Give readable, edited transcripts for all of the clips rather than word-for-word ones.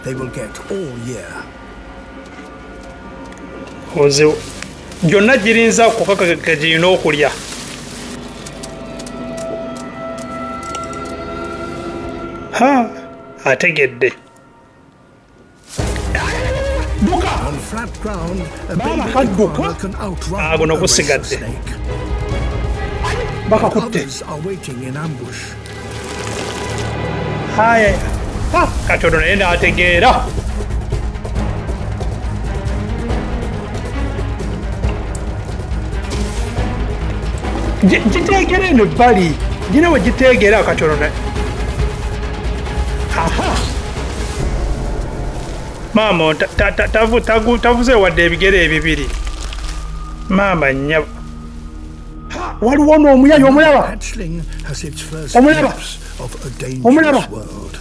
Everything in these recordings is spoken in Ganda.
they will get all year. Oze gyonna girinza okukaka girina okulya. Ategedde. On flat ground, a Mama baby kadduka. iguana can outrun Guno a restless gusigadde. snake. Bakakutte. Others are waiting in ambush. Katono naye n'ategeera. Giteegera eno ebbali. Gina we giteegera katono naye. Maama tavuze wadde ebigere ebibiri. Maama nnyabo. Waliwo n'omuyayi omulaba. Hatchling has its first Omulaba. glimpse of a Omulaba. dangerous world.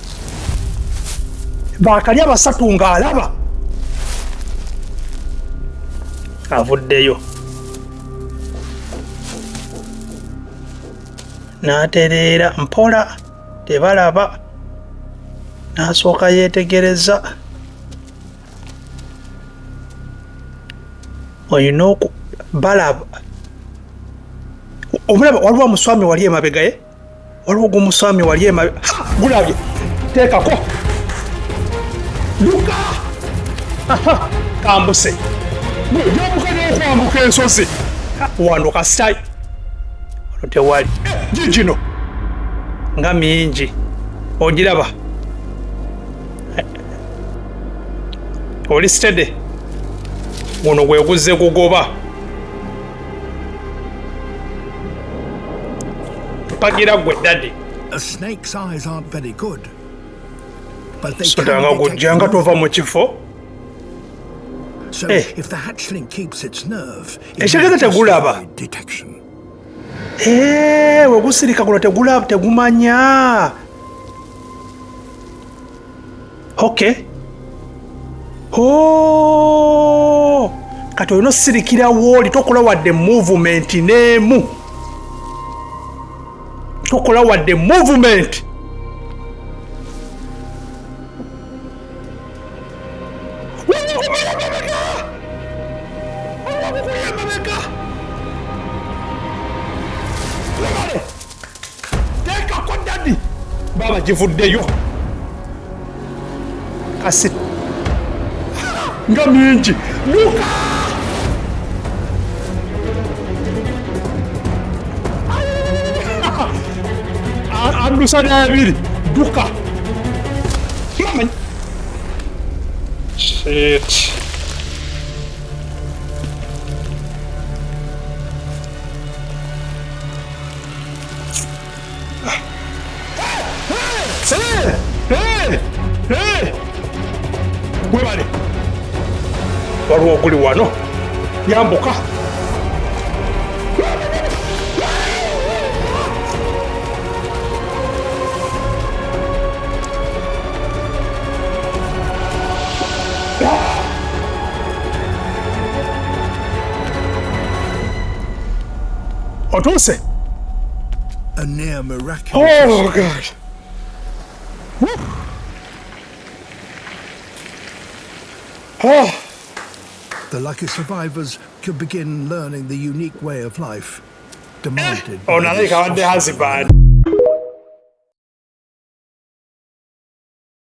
Baakalya basatu ng'alaba. Avuddeyo. N'atereera mpola tebalaba. N'asooka yeetegereza. Olina balaba. Omulaba waliwo omuswami wali emabega ye? Waliwo g'omuswami wali emabega. Gulabye. Teekako. Luka! Kambuse. Gy'omuka n'okwambuka ensozi. Wano kasitayi. Wano tewali. Gigino. Nga mingi. Ogiraba. Oli sitede. Guno gwe guzze gugoba. Pagira gwe daddy. A snake's eyes aren't very good, but they Sotanga can gujjanga detect tova mu kifo. So if the hatchling keeps its nerve, it Ekitegeeza may just tegulaba. avoid detection. We gusirika guno tegulaba tegumanya. Okay. Kati olina osirikira wooli tokola wadde movement n'emu. Tokola wadde movement. Teekako daddy. Baba givuddeyo. Kasi nga mingi. Luka! Andusa n'abiri. Duka. Shit. Gwebale. Waliwo oguli wano. Yambuka. Otuuse. A near miraculous. Oh God. The lucky survivors could begin learning the unique way of life demanded by Ono this alabika abadde hostile husband.